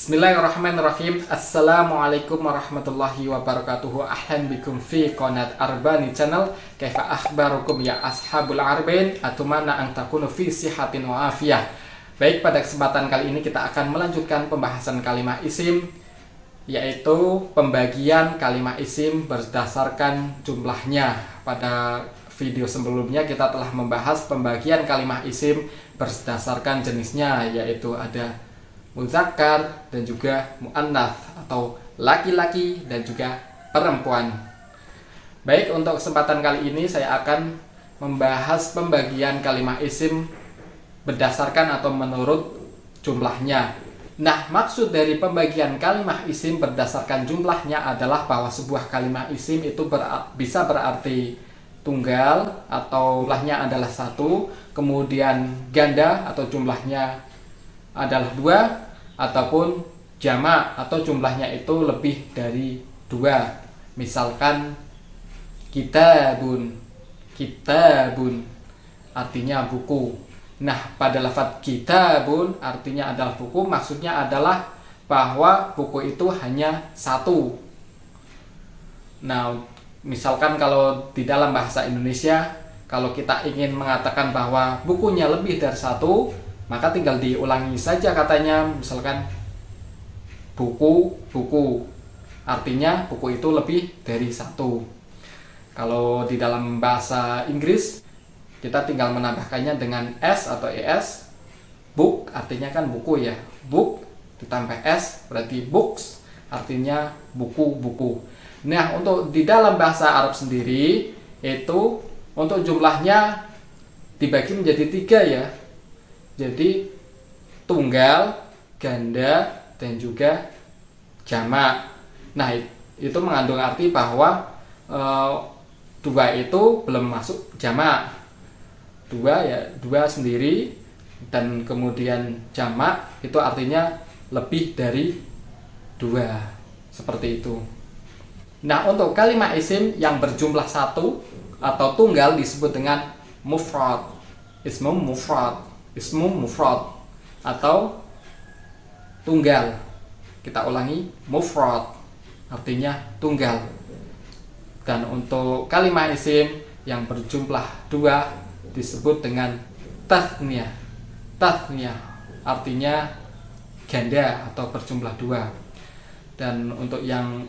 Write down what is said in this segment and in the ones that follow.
Bismillahirrahmanirrahim. Assalamualaikum warahmatullahi wabarakatuh. Ahlan bikum fi qanat Arbani Channel. Kaifa akhbarukum ya ashabul arba'in? Atumana an takunu fi sihatin wa afiyah. Baik, pada kesempatan kali ini kita akan melanjutkan pembahasan kalimah isim, yaitu pembagian kalimah isim berdasarkan jumlahnya. Pada video sebelumnya kita telah membahas pembagian kalimah isim berdasarkan jenisnya, yaitu ada muzakkar dan juga muannats atau laki-laki dan juga perempuan. Baik, untuk kesempatan kali ini saya akan membahas pembagian kalimah isim berdasarkan atau menurut jumlahnya. Nah, maksud dari pembagian kalimah isim berdasarkan jumlahnya adalah bahwa sebuah kalimah isim itu bisa berarti tunggal atau jumlahnya adalah satu, kemudian ganda atau jumlahnya adalah dua, ataupun jamak atau jumlahnya itu lebih dari dua. Misalkan kitabun artinya buku. Nah, pada lafaz kitabun artinya adalah buku, maksudnya adalah bahwa buku itu hanya satu. Nah, misalkan kalau di dalam bahasa Indonesia, kalau kita ingin mengatakan bahwa bukunya lebih dari satu, maka tinggal diulangi saja katanya, misalkan buku, artinya buku itu lebih dari satu. Kalau di dalam bahasa Inggris, kita tinggal menambahkannya dengan S atau ES. Book artinya kan buku ya, book ditambah S berarti books, artinya buku-buku. Nah, untuk di dalam bahasa Arab sendiri, itu untuk jumlahnya dibagi menjadi tiga ya. Jadi tunggal, ganda, dan juga jamak. Nah, itu mengandung arti bahwa dua itu belum masuk jamak. Dua sendiri, dan kemudian jamak itu artinya lebih dari dua. Seperti itu. Nah, untuk kalimat isim yang berjumlah satu atau tunggal disebut dengan mufrad. Ismu mufrad atau tunggal. Kita ulangi, mufrad artinya tunggal. Dan untuk kalimat isim yang berjumlah dua disebut dengan tathniyah. Tathniyah artinya ganda atau berjumlah dua. Dan untuk yang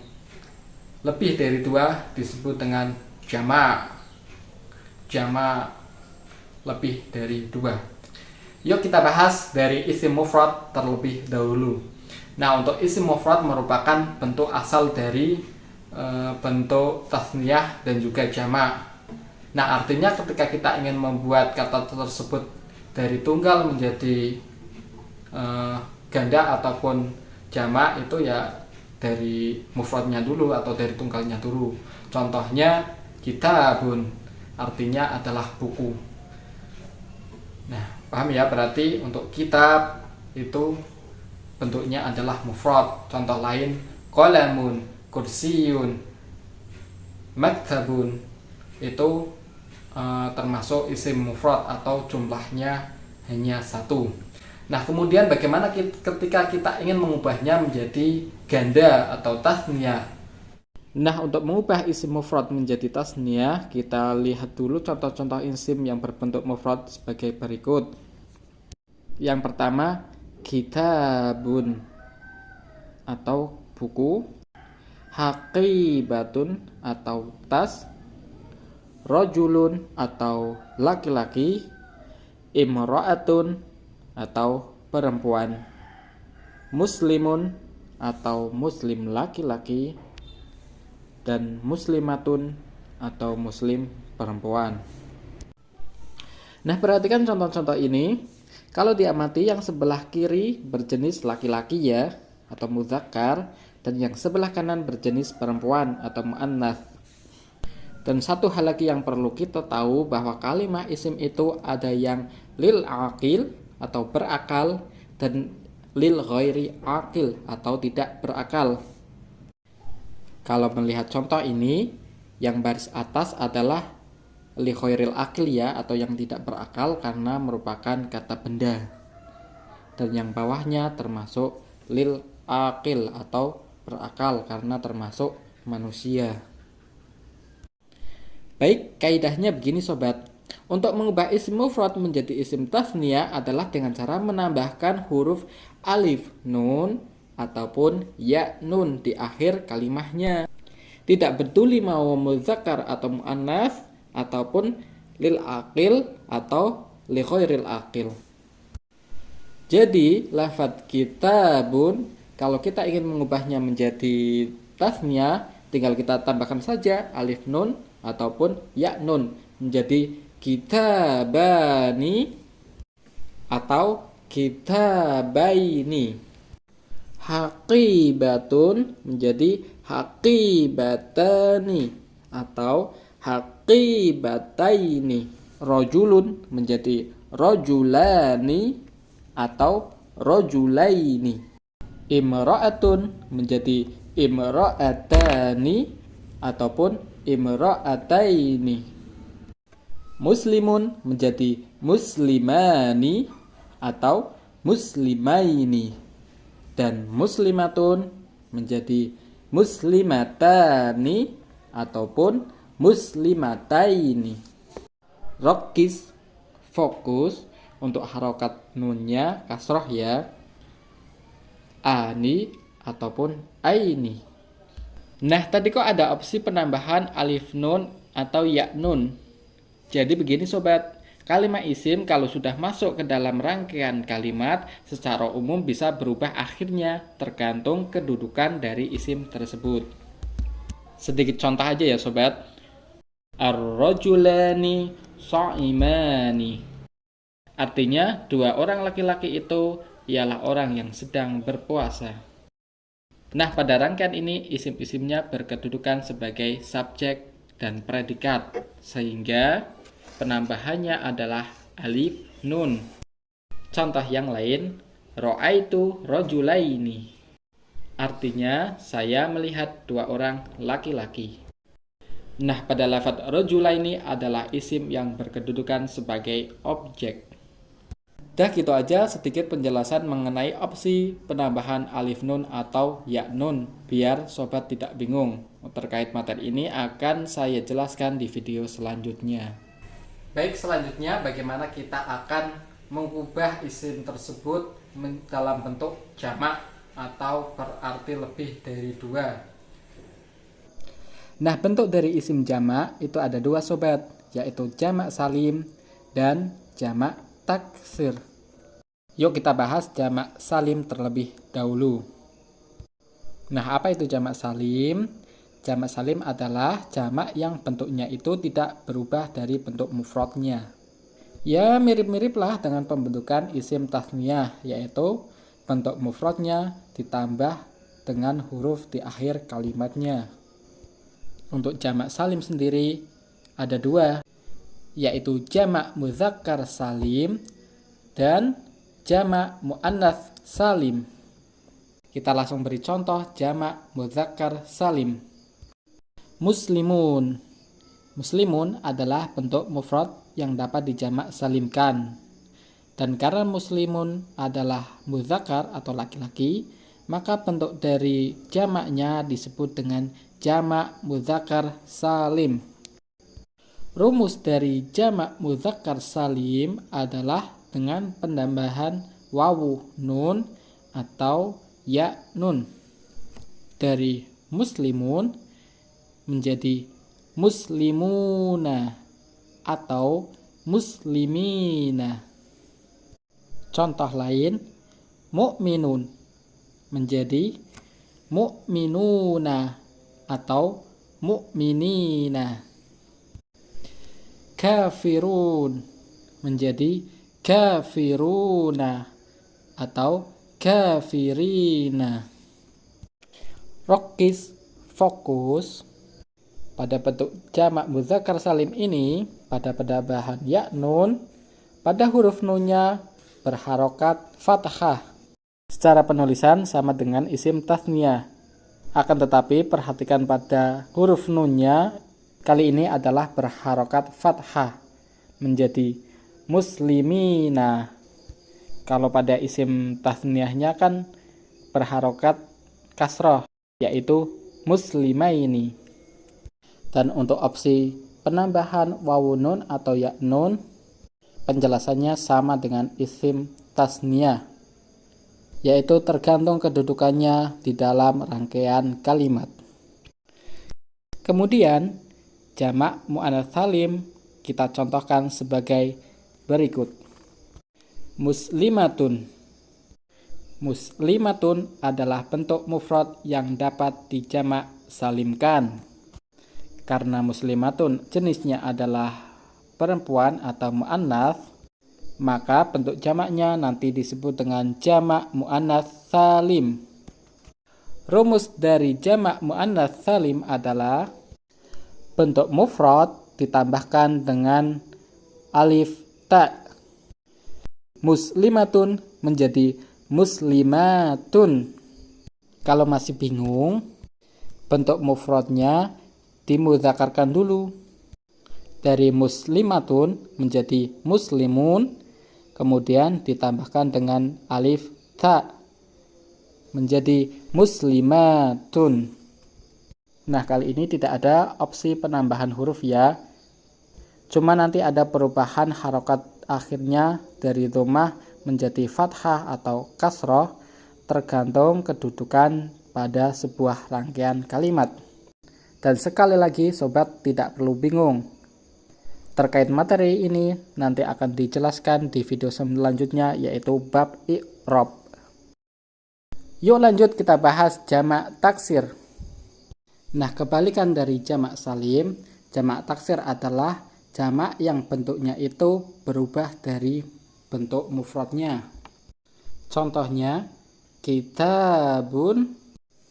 lebih dari dua disebut dengan jamak. Jamak lebih dari dua. Yuk kita bahas dari isim mufrad terlebih dahulu. Nah, untuk isim mufrad merupakan bentuk asal dari bentuk tasniyah dan juga jamak. Nah, artinya ketika kita ingin membuat kata tersebut dari tunggal menjadi ganda ataupun jamak, itu ya dari mufradnya dulu atau dari tunggalnya dulu. Contohnya kitabun artinya adalah buku. Nah, paham ya, berarti untuk kitab itu bentuknya adalah mufrad. Contoh lain, qalamun, kursiyun, maktabun, itu termasuk isim mufrad atau jumlahnya hanya satu. Nah, kemudian bagaimana ketika kita ingin mengubahnya menjadi ganda atau tasniyah? Nah, untuk mengubah isim mufrad menjadi tasniyah, kita lihat dulu contoh-contoh isim yang berbentuk mufrad sebagai berikut. Yang pertama, kitabun atau buku, haqibatun atau tas, rajulun atau laki-laki, imra'atun atau perempuan, muslimun atau muslim laki-laki, dan muslimatun atau muslim perempuan. Nah, perhatikan contoh-contoh ini. Kalau diamati, yang sebelah kiri berjenis laki-laki ya atau muzakkar, dan yang sebelah kanan berjenis perempuan atau muannats. Dan satu hal lagi yang perlu kita tahu, bahwa kalimah isim itu ada yang lil aqil atau berakal dan lil ghairi aqil atau tidak berakal. Kalau melihat contoh ini, yang baris atas adalah li ghairil aqil ya, atau yang tidak berakal karena merupakan kata benda. Dan yang bawahnya termasuk lil akil atau berakal karena termasuk manusia. Baik, kaidahnya begini sobat. Untuk mengubah isim mufrad menjadi isim tasniyah adalah dengan cara menambahkan huruf alif nun ataupun ya nun di akhir kalimahnya. Tidak peduli mau muzakkar atau muannas ataupun lil aqil atau li ghairil aqil. Jadi lafadz kitabun kalau kita ingin mengubahnya menjadi tasniyah tinggal kita tambahkan saja alif nun ataupun ya nun menjadi kitabani atau kitabaini. Haqibatun menjadi haqibatani atau haqibataini. Rojulun menjadi rojulani atau rojulaini. Imra'atun menjadi imra'atani ataupun imra'ataini. Muslimun menjadi muslimani atau muslimaini. Dan muslimatun menjadi muslimatani ataupun muslimataini. Rokis, fokus untuk harokat nunnya kasroh ya, ani ataupun aini. Nah tadi kok ada opsi penambahan alif nun atau ya nun. Jadi begini sobat, kalimat isim kalau sudah masuk ke dalam rangkaian kalimat secara umum bisa berubah akhirnya tergantung kedudukan dari isim tersebut. Sedikit contoh aja ya sobat. Ar-rajulani sha'imani. Artinya dua orang laki-laki itu ialah orang yang sedang berpuasa. Nah pada rangkaian ini isim-isimnya berkedudukan sebagai subjek dan predikat sehingga penambahannya adalah alif nun. Contoh yang lain, ra'aitu rajulaini. Artinya saya melihat dua orang laki-laki. Nah, pada lafadz rajulaini adalah isim yang berkedudukan sebagai objek. Dah gitu aja sedikit penjelasan mengenai opsi penambahan alif nun atau ya nun biar sobat tidak bingung. Terkait materi ini akan saya jelaskan di video selanjutnya. Baik, selanjutnya bagaimana kita akan mengubah isim tersebut dalam bentuk jamak atau berarti lebih dari dua. Nah, bentuk dari isim jamak itu ada dua sobat, yaitu jamak salim dan jamak taksir. Yuk kita bahas jamak salim terlebih dahulu. Nah, apa itu jamak salim? Jamak salim adalah jamak yang bentuknya itu tidak berubah dari bentuk mufradnya. Ya mirip-mirip lah dengan pembentukan isim tasniyah, yaitu bentuk mufradnya ditambah dengan huruf di akhir kalimatnya. Untuk jamak salim sendiri ada dua, yaitu jamak muzakkar salim dan jamak muannats salim. Kita langsung beri contoh jamak muzakkar salim. Muslimun. Muslimun adalah bentuk mufrad yang dapat dijamak salimkan. Dan karena muslimun adalah muzakkar atau laki-laki, maka bentuk dari jamaknya disebut dengan jamak muzakkar salim. Rumus dari jamak muzakkar salim adalah dengan penambahan wawu nun atau ya nun. Dari muslimun menjadi muslimuna atau muslimina. Contoh lain, mu'minun menjadi mu'minuna atau mu'minina. Kafirun menjadi kafiruna atau kafirina. Rokis, fokus. Pada bentuk jamak muzakkar salim ini, pada penambahan ya nun, pada huruf nunnya berharokat fathah. Secara penulisan sama dengan isim tasniyah. Akan tetapi perhatikan pada huruf nunnya kali ini adalah berharokat fathah menjadi muslimina. Kalau pada isim tasniyahnya kan berharokat kasroh, yaitu muslimaini. Dan untuk opsi penambahan wawu nun atau ya nun, penjelasannya sama dengan isim tasniyah, yaitu tergantung kedudukannya di dalam rangkaian kalimat. Kemudian jamak muannats salim kita contohkan sebagai berikut. Muslimatun. Muslimatun adalah bentuk mufrad yang dapat dijamak salimkan. Karena muslimatun jenisnya adalah perempuan atau muannats, maka bentuk jamaknya nanti disebut dengan jamak muannats salim. Rumus dari jamak muannats salim adalah bentuk mufrad ditambahkan dengan alif ta. Muslimatun menjadi muslimatun. Kalau masih bingung, bentuk mufradnya dimudzakarkan dulu. Dari muslimatun menjadi muslimun, kemudian ditambahkan dengan alif ta menjadi muslimatun. Nah, kali ini tidak ada opsi penambahan huruf ya. Cuma nanti ada perubahan harokat akhirnya dari dhammah menjadi fathah atau kasroh, tergantung kedudukan pada sebuah rangkaian kalimat. Dan sekali lagi sobat tidak perlu bingung. Terkait materi ini nanti akan dijelaskan di video selanjutnya, yaitu bab i'rab. Yuk lanjut kita bahas jamak taksir. Nah, kebalikan dari jamak salim, jamak taksir adalah jamak yang bentuknya itu berubah dari bentuk mufradnya. Contohnya, kitabun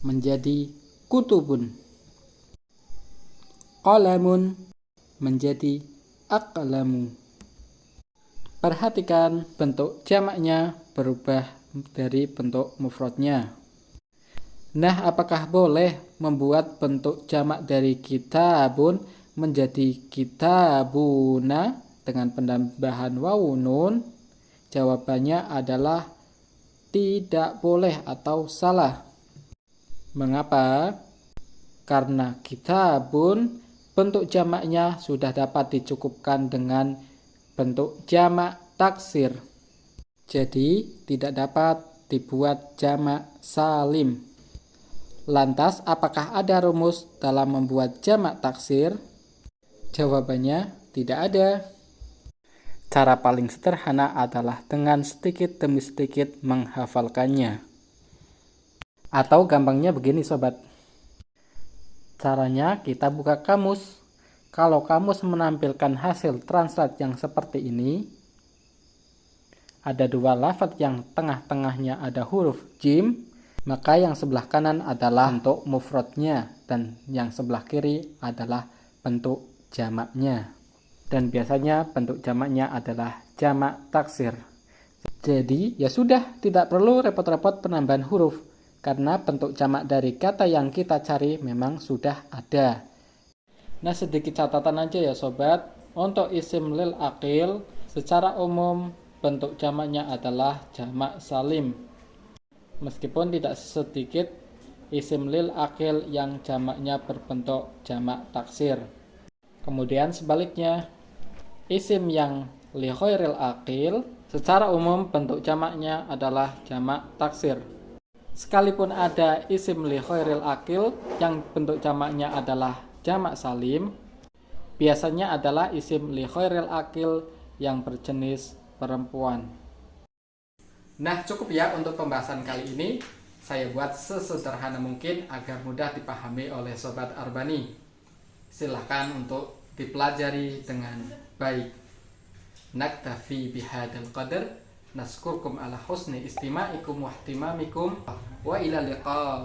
menjadi kutubun. Qalamun menjadi aqlamu. Perhatikan bentuk jamaknya berubah dari bentuk mufradnya. Nah, apakah boleh membuat bentuk jamak dari kitabun menjadi kitabuna dengan penambahan wawu nun? Jawabannya adalah tidak boleh atau salah. Mengapa? Karena kitabun bentuk jamaknya sudah dapat dicukupkan dengan bentuk jamak taksir. Jadi tidak dapat dibuat jamak salim. Lantas, apakah ada rumus dalam membuat jamak taksir? Jawabannya tidak ada. Cara paling sederhana adalah dengan sedikit demi sedikit menghafalkannya. Atau gampangnya begini sobat. Caranya kita buka kamus. Kalau kamus menampilkan hasil translate yang seperti ini, ada dua lafadz yang tengah-tengahnya ada huruf jim, maka yang sebelah kanan adalah bentuk mufradnya dan yang sebelah kiri adalah bentuk jamaknya. Dan biasanya bentuk jamaknya adalah jamak taksir. Jadi ya sudah, tidak perlu repot-repot penambahan huruf karena bentuk jamak dari kata yang kita cari memang sudah ada. Nah, sedikit catatan aja ya sobat. Untuk isim lil aqil secara umum bentuk jamaknya adalah jamak salim. Meskipun tidak sedikit isim lil aqil yang jamaknya berbentuk jamak taksir. Kemudian sebaliknya, isim yang li ghairil aqil secara umum bentuk jamaknya adalah jamak taksir. Sekalipun ada isim li ghairil aqil yang bentuk jamaknya adalah jamak salim, biasanya adalah isim li ghairil aqil yang berjenis perempuan. Nah, cukup ya untuk pembahasan kali ini. Saya buat sesederhana mungkin agar mudah dipahami oleh Sobat Arbani. Silahkan untuk dipelajari dengan baik. Naktafi bihadal qadar. Naskurkum ala husni istima'ikum wa ihtimamikum. Wa ila liqa.